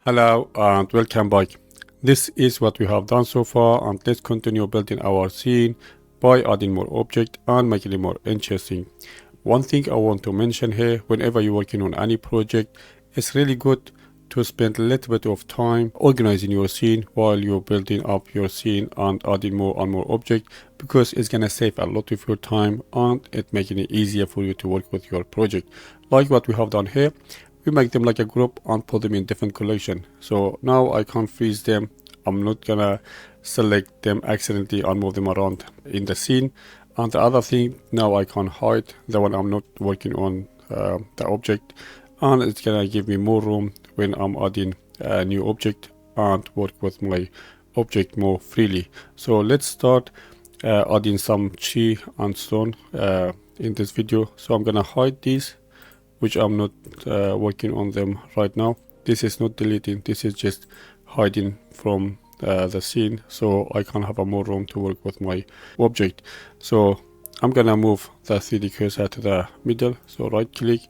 Hello and welcome back. This is what we have done so far, and let's continue building our scene by adding more object and making it more interesting. One thing I want to mention here, whenever you're working on any project, it's really good to spend a little bit of time organizing your scene while you're building up your scene and adding more and more object, because it's gonna save a lot of your time and it making it easier for you to work with your project. Like what we have done here, we make them like a group and put them in different collection. So now I can't freeze them. I'm not gonna select them accidentally and move them around in the scene. And the other thing, now I can hide the one I'm not working on the object, and it's gonna give me more room when I'm adding a new object and work with my object more freely. So let's start adding some tree and stone in this video. So I'm gonna hide these, which I'm not working on them right now. This is not deleting, this is just hiding from the scene, so I can have a more room to work with my object. So I'm gonna move the 3D cursor to the middle. So right click,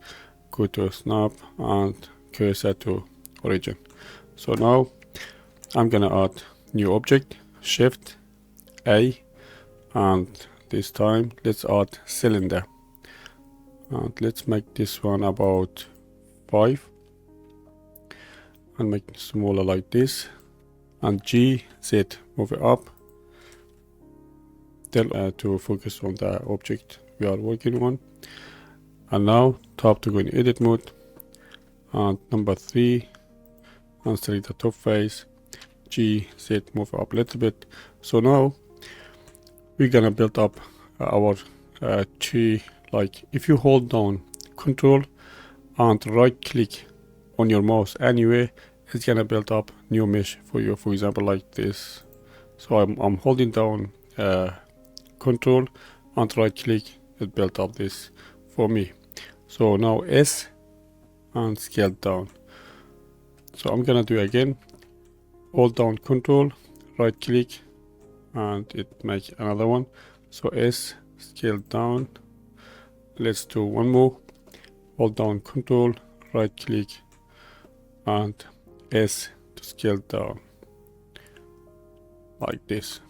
go to snap and cursor to origin. So now I'm gonna add new object, shift A, and this time let's add cylinder. And let's make this one about 5 and make it smaller like this, and G, Z, move it up to focus on the object we are working on. And now tap to go in edit mode, and number 3 and select the top face, G, Z, move it up a little bit. So now we're gonna build up our tree. Like if you hold down Control and right click on your mouse anywhere, it's gonna build up new mesh for you, for example like this. So I'm holding down Control and right click, it built up this for me. So now S and scale down. So I'm gonna do again, hold down Control, right click, and it make another one. So S, scale down. Let's do one more, hold down Control, right click, and S to scale down like this.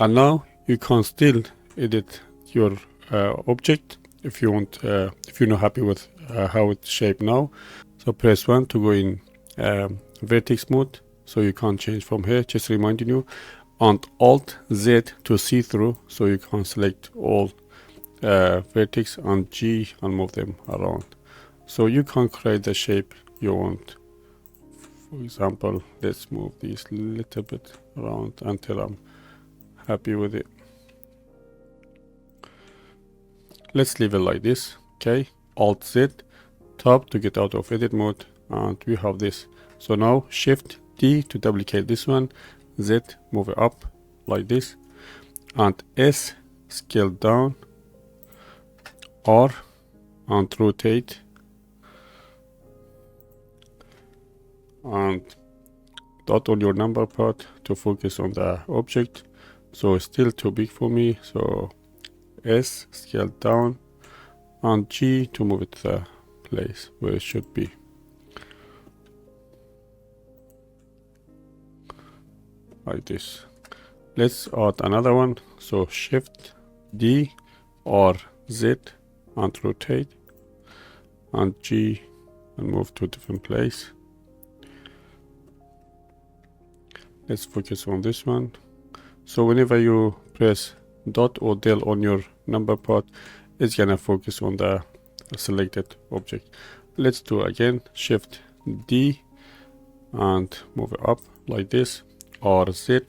And now you can still edit your object if you want, if you're not happy with how it's shaped now. So press 1 to go in vertex mode, so you can't change from here, just reminding you, and Alt Z to see through, so you can select all vertex and G and move them around, so you can create the shape you want. For example, let's move these a little bit around until I'm happy with it. Let's leave it like this. Okay, Alt Z, tab to get out of edit mode, and we have this. So now Shift D to duplicate this one, Z, move it up like this, and S, scale down, R and rotate, and dot on your number pad to focus on the object. So it's still too big for me, so S, scale down, and G to move it to the place where it should be. Like this. Let's add another one. So Shift D or Z and rotate, and G and move to a different place. Let's focus on this one. So whenever you press dot or del on your number pad, it's gonna focus on the selected object. Let's do again, Shift D and move it up like this, or Z,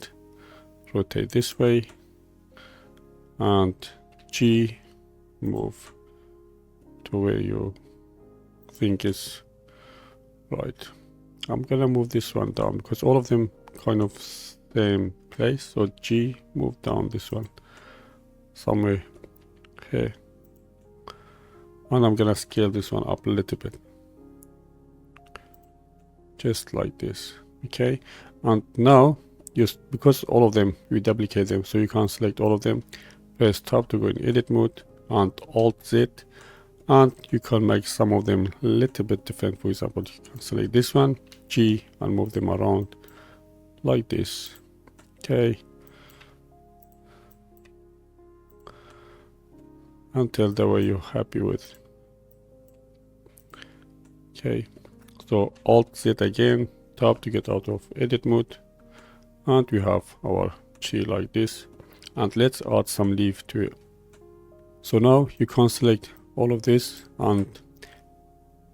rotate this way, and G, move to where you think is right. I'm gonna move this one down because all of them kind of same place. So G, move down this one somewhere here, and I'm gonna scale this one up a little bit, just like this. Okay, and now just because all of them we duplicate them, so you can't select all of them, press tab to go in edit mode and Alt Z and you can make some of them a little bit different. For example, you can select this one, G, and move them around like this. Okay, until the way you're happy with. Okay, so Alt Z again, tab to get out of edit mode, and we have our G like this. And let's add some leaf to it. So now you can select all of this and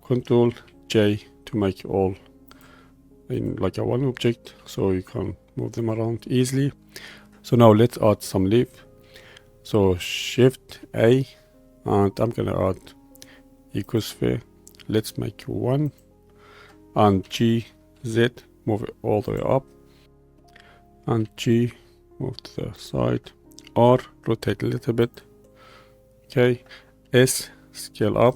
Ctrl J to make all in like a one object, so you can move them around easily. So now let's add some leaf. So Shift A, and I'm gonna add ecosphere. Let's make one, and G Z, move it all the way up, and G, move to the side, R, rotate a little bit. Okay, S, scale up,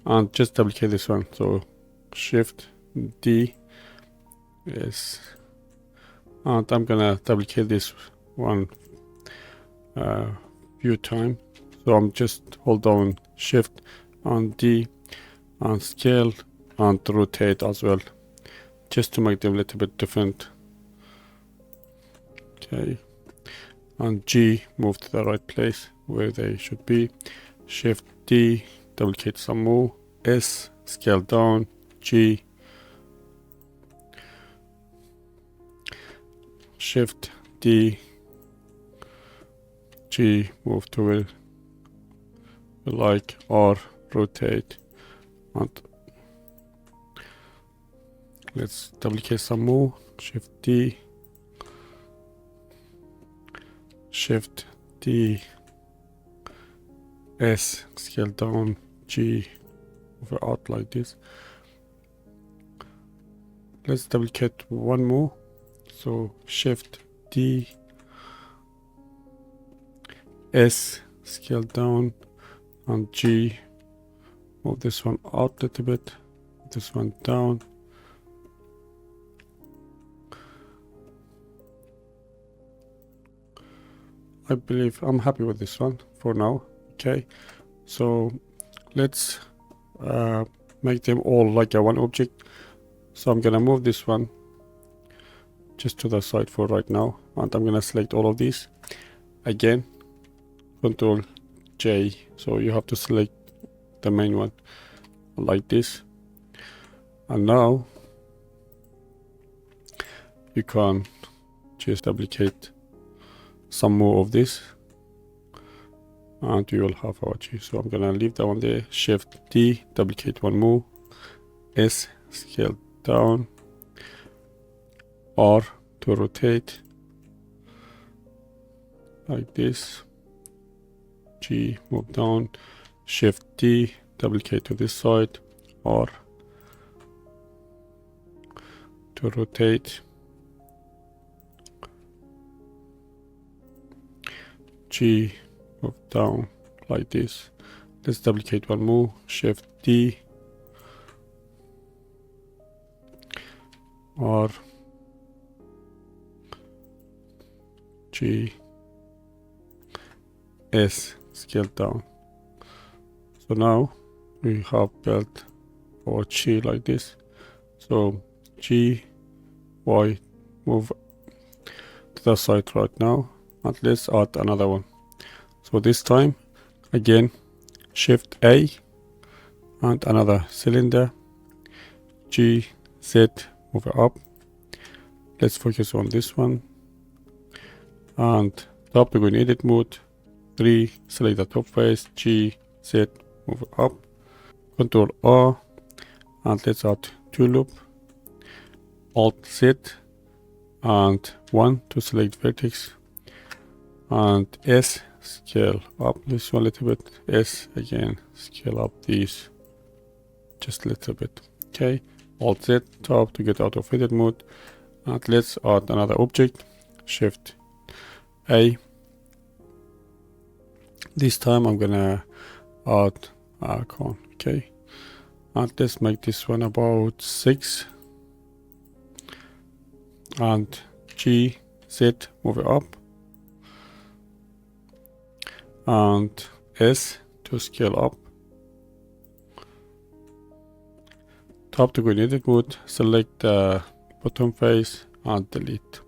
and just duplicate this one. So Shift D, S, and I'm gonna duplicate this one few times. So I'm just hold down Shift and D and scale and rotate as well, just to make them a little bit different. Okay, and G, move to the right place where they should be. Shift D, duplicate some more. S, scale down. G, Shift D, G, move to where you like, R, rotate, and let's duplicate some more. Shift D, Shift D, S, scale down. G, move it out like this. Let's duplicate one more. So Shift D, S, scale down, and G, move this one out a little bit, this one down. I believe I'm happy with this one for now. Okay, so let's make them all like a one object. So I'm gonna move this one just to the side for right now, and I'm gonna select all of these again, Ctrl J, so you have to select the main one like this. And now you can just duplicate some more of this, and we will have our G. So I'm gonna leave that one there. Shift D, duplicate one more. S, scale down. R, to rotate like this. G, move down. Shift D, duplicate to this side. R, to rotate. G, move down like this. Let's duplicate one more. Shift D, R, G, S, scale down. So now we have built our G like this. So G, Y, move to the side right now, and let's add another one. So this time again, Shift A and another cylinder. G, Z, move it up. Let's focus on this one, and top to go in edit mode. 3, select the top face. G, Z, move it up. Ctrl R, and let's add 2 loop. Alt Z and 1 to select vertex, and S, scale up this one a little bit. S again, scale up these just a little bit. Okay, Alt Z, top to get out of edit mode, and let's add another object. Shift A. This time I'm gonna add a icon. Okay, and let's make this one about 6, and G, Z, move it up, and S to scale up, tap to go in edit mode, select the bottom face and delete.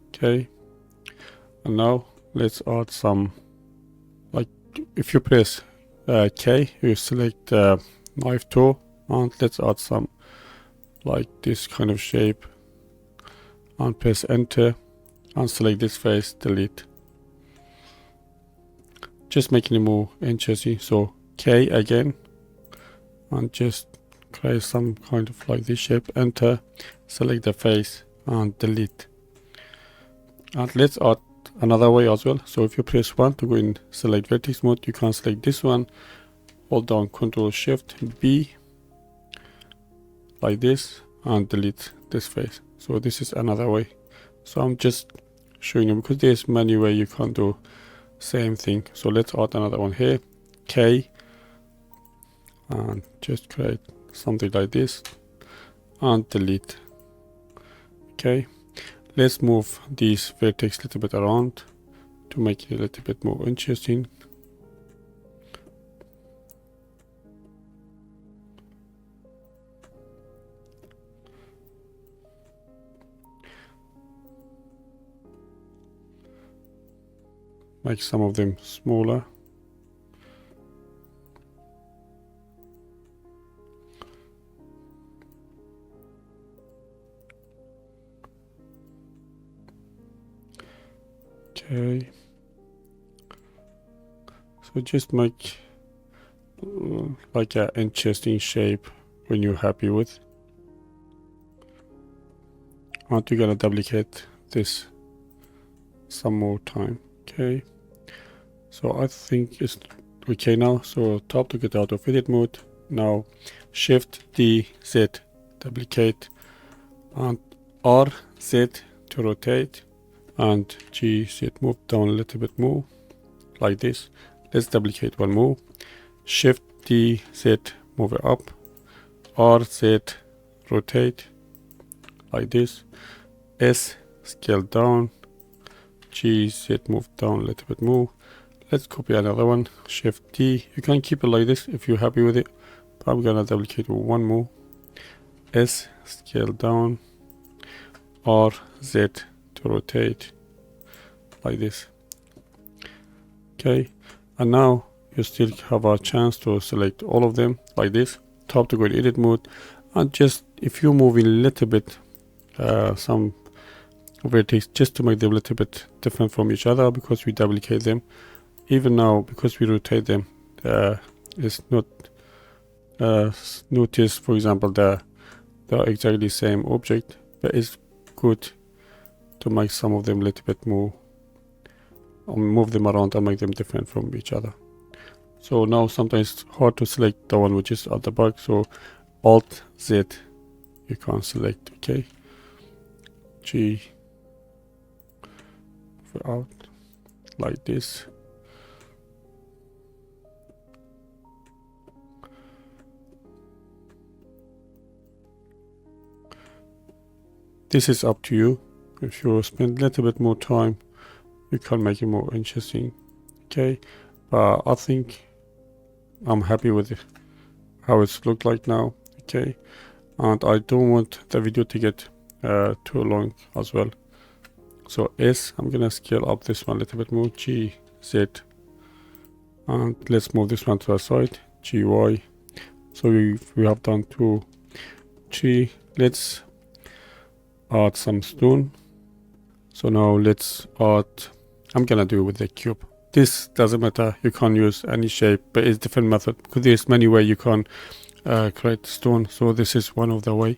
Okay, and now let's add some, like if you press K, you select the knife tool, and let's add some like this kind of shape, and press enter and select this face, delete. Just making it more interesting, so K again, and just create some kind of like this shape, enter, select the face and delete. And let's add another way as well. So if you press 1 to go in select vertex mode, you can select this one, hold down Ctrl Shift B like this and delete this face. So this is another way. So I'm just showing you because there's many ways you can do same thing. So let's add another one here, K, and just create something like this and delete. Okay, let's move these vertex a little bit around to make it a little bit more interesting. Make some of them smaller. Okay, so just make like an interesting shape when you're happy with. And you're gonna duplicate this some more time. Okay, so I think it's okay now. So tap to get out of edit mode. Now Shift D Z duplicate and R Z to rotate, and G Z move down a little bit more like this. Let's duplicate one more. Shift D Z move it up, R Z rotate like this, S scale down, G Z move down a little bit more. Let's copy another one, Shift D. You can keep it like this if you're happy with it, but I'm gonna duplicate one more. S scale down, R Z to rotate like this. Okay, and now you still have a chance to select all of them like this. Tap to go in edit mode, and just if you move a little bit some vertex just to make them a little bit different from each other, because we duplicate them. Even now, because we rotate them, it's not notice, for example, they're exactly the same object, but it's good to make some of them a little bit more, move them around and make them different from each other. So now sometimes it's hard to select the one which is at the back, so Alt Z you can select. Okay, G out like this. This is up to you. If you spend a little bit more time, you can make it more interesting. Okay, but I think I'm happy with it, how it's looked like now. Okay, and I don't want the video to get too long as well. So S, I'm gonna scale up this one a little bit more, G, Z, and let's move this one to the side, G, Y. So we have done 2, 3. Let's add some stone. So now let's add, I'm gonna do it with the cube. This doesn't matter, you can use any shape, but it's different method because there's many ways you can create stone. So this is one of the way.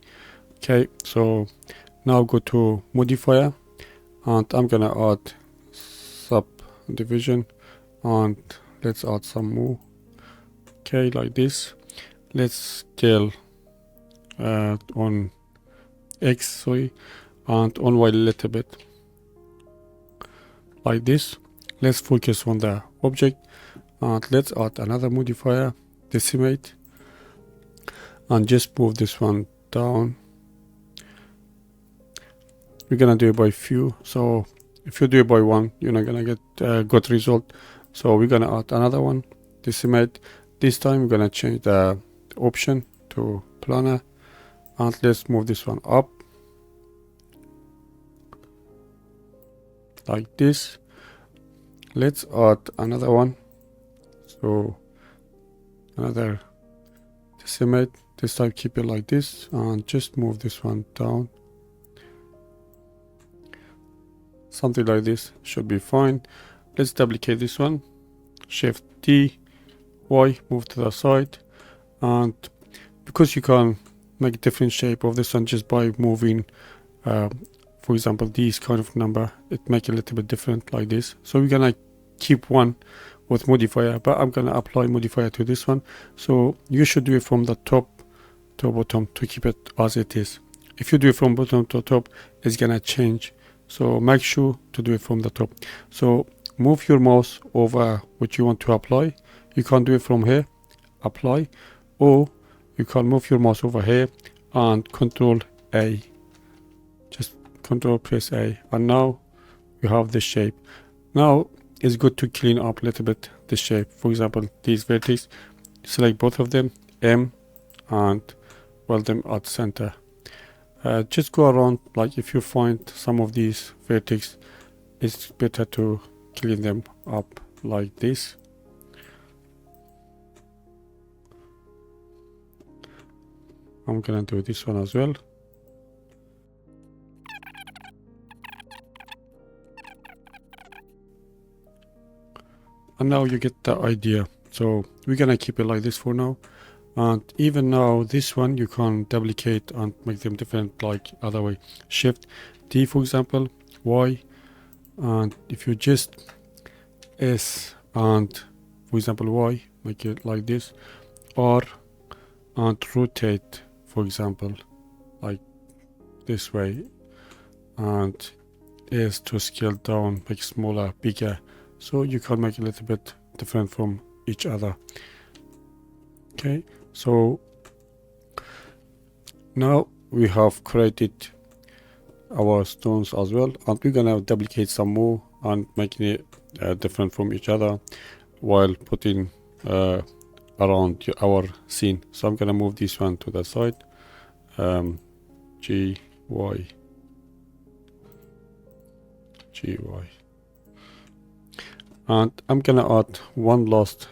Okay, so now go to modifier, and I'm gonna add subdivision, and let's add some more. Okay, like this. Let's scale on X, sorry, and on Y a little bit like this. Let's focus on the object, and let's add another modifier, decimate, and just move this one down. We're gonna do it by few, so if you do it by one, you're not gonna get a good result. So we're gonna add another one, decimate. This time we're gonna change the option to planner, and let's move this one up like this. Let's add another one, so another decimate. This time keep it like this and just move this one down, something like this should be fine. Let's duplicate this one, Shift D, Y, move to the side, and because you can make a different shape of this one just by moving for example these kind of number, it make a little bit different like this. So we're gonna keep one with modifier, but I'm gonna apply modifier to this one. So you should do it from the top to bottom to keep it as it is. If you do it from bottom to top, it's gonna change, so make sure to do it from the top. So move your mouse over what you want to apply. You can do it from here, apply, or you can move your mouse over here and Control A, just Control press A, and now you have this shape. Now it's good to clean up a little bit the shape. For example, these vertices, select both of them, M, and weld them at center. Just go around, like if you find some of these vertices, it's better to clean them up like this. I'm gonna do this one as well. And now you get the idea. So we're gonna keep it like this for now. And even now this one you can duplicate and make them different like other way. Shift D for example, Y, and if you just S and for example Y, make it like this, R and rotate for example like this way, and S to scale down, make smaller, bigger, so you can make it a little bit different from each other. Okay, so now we have created our stones as well, and we're gonna duplicate some more and making it different from each other while putting around our scene. So I'm gonna move this one to the side, G, Y, G, Y, and I'm gonna add one last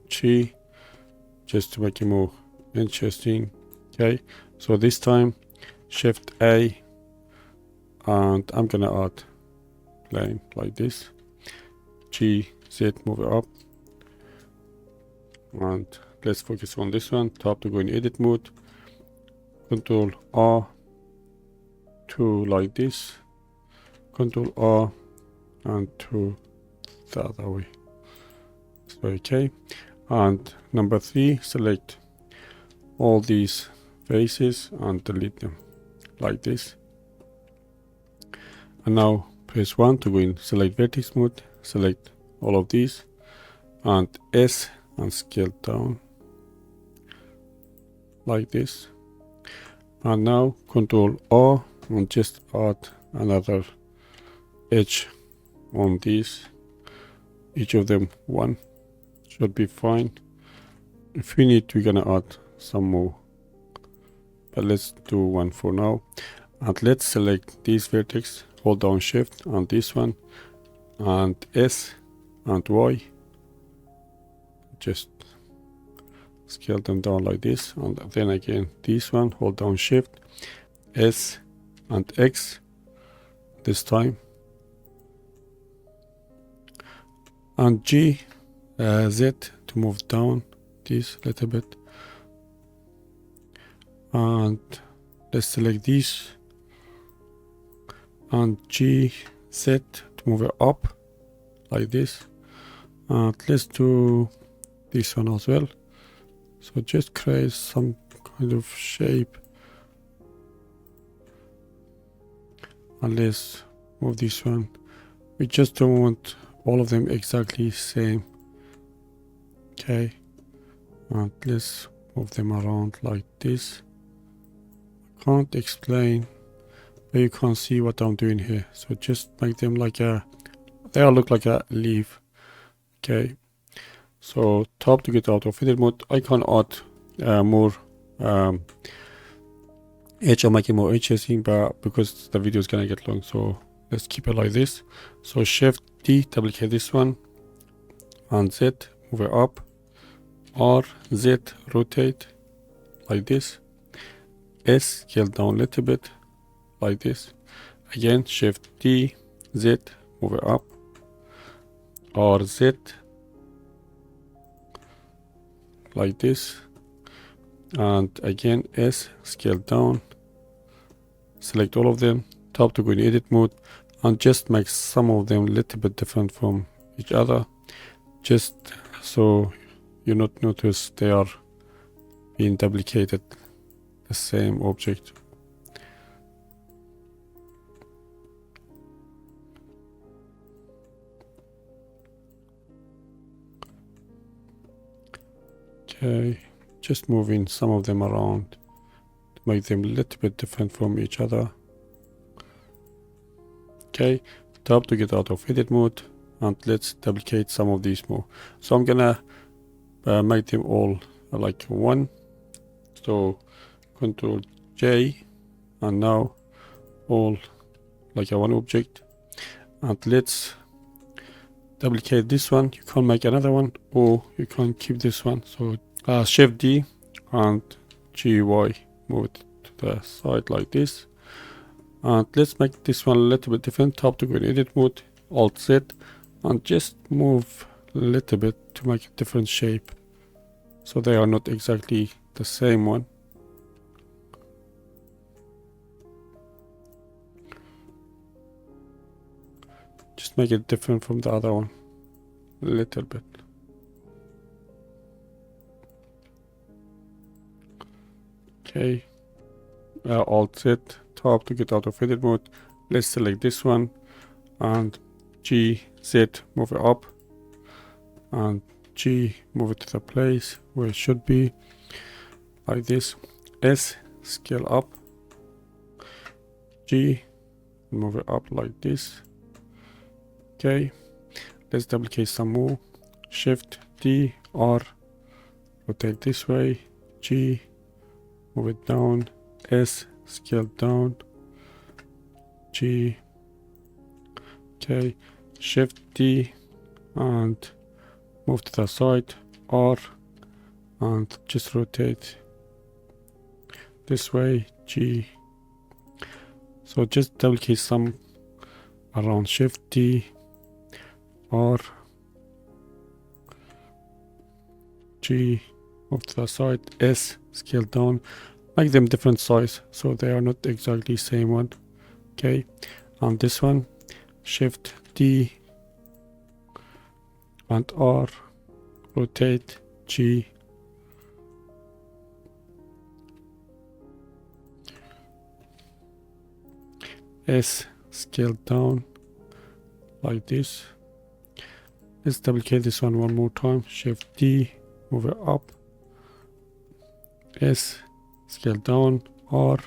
G just to make it more interesting. Okay, so this time Shift A, and I'm gonna add line like this, G, Z, move it up, and let's focus on this one. Tap to go in edit mode, Control R to like this, Control R and to the other way. So okay, and number 3, select all these faces and delete them like this. And now press 1 to go in select vertex mode, select all of these, and S and scale down like this. And now Control R and just add another edge on these, each of them 1 should be fine. If we need, we're gonna add some more, but let's do 1 for now. And let's select these vertex, hold down Shift and this one, and S and Y, just scale them down like this, and then again this one, hold down Shift, S and X this time, and G, Z to move down this little bit, and let's select these, and G, Z to move it up like this, and let's do this one as well. So just create some kind of shape, and let's move this one. We just don't want all of them exactly same. Okay, and let's move them around like this. I can't explain, but you can see what I'm doing here. So just make them like a, they all look like a leaf. Okay, so tap to get out of edit mode. I can add more edge or make it more interesting, but because the video is gonna get long, so let's keep it like this. So Shift D, double click this one, and Z, move it up, R, Z, rotate like this, S, scale down a little bit like this, again Shift D, Z, move it up, R, Z like this, and again S, scale down, select all of them, tap to go in edit mode, and just make some of them a little bit different from each other, just so you not notice they are being duplicated, the same object. Okay, just moving some of them around to make them a little bit different from each other. Okay, tap to get out of edit mode, and let's duplicate some of these more. So I'm gonna make them all like one. So Control J, and now all like a one object. And let's duplicate this one. You can make another one, or you can keep this one. So Shift D and GY, move it to the side like this. And let's make this one a little bit different. Tap to go in edit mode, Alt Z, and just move a little bit to make a different shape, so they are not exactly the same one. Just make it different from the other one a little bit. Okay, Alt Z, tap to get out of edit mode. Let's select this one, and G, Z, move it up, and G, move it to the place where it should be, like this. S, scale up, G, move it up like this. Okay, let's duplicate some more. Shift D, R, rotate this way, G, move it down, S, scale down, G, okay, Shift D, and move to the side, R, and just rotate this way, G. So just duplicate some around. Shift D, R, G, move to the side, S, scale down, make them different size so they are not exactly same one. Okay, and this one, Shift D and R, rotate, G, S, scale down like this. Let's duplicate this one more time. Shift D, move it up, S, scale down, R,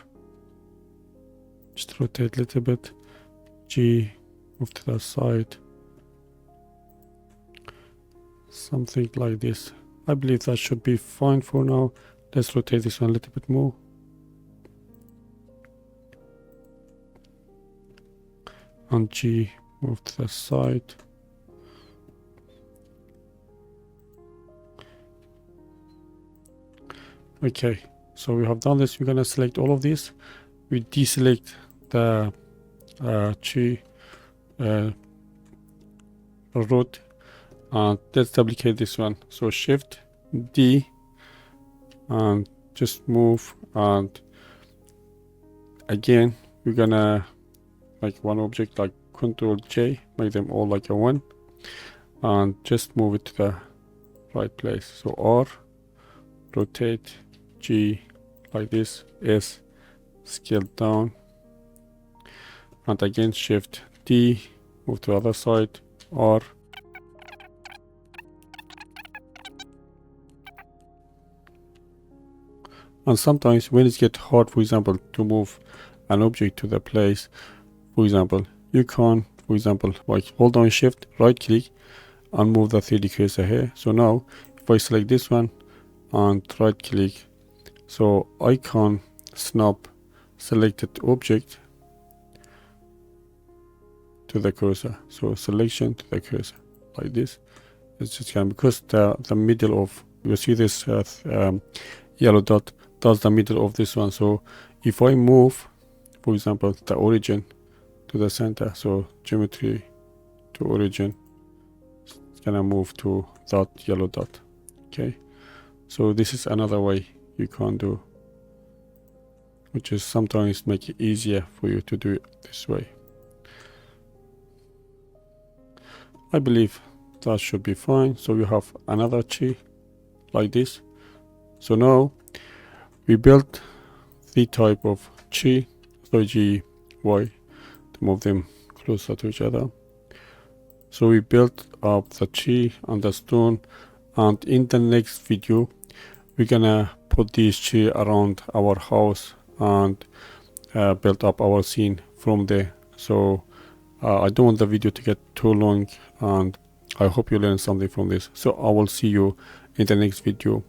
just rotate a little bit, G, move to the side, something like this. I believe that should be fine for now. Let's rotate this one a little bit more. And G, move to the side. Okay, so we have done this. We're gonna select all of these. We deselect the root, and let's duplicate this one. So Shift D, and just move, and again we're gonna make one object like Control J, make them all like a one, and just move it to the right place. So R, rotate, G, like this, S, scale down, and again Shift D, move to the other side, R, and sometimes when it gets hard, for example, to move an object to the place, for example, you can, for example, like hold down Shift, right click, and move the 3D cursor here. So now if I select this one and right click, So I can snap selected object to the cursor. So selection to the cursor like this. It's just because the middle of, you see this yellow dot, that's the middle of this one. So if I move, for example, the origin to the center, so geometry to origin, it's gonna move to that yellow dot. Okay, so this is another way you can do, which is sometimes make it easier for you to do it this way. I believe that should be fine. So you have another tree like this. So now we built the type of tree, so G, Y, to move them closer to each other. So we built up the tree and the stone, and in the next video we're gonna put this tree around our house and build up our scene from there. So I don't want the video to get too long, and I hope you learned something from this. So I will see you in the next video.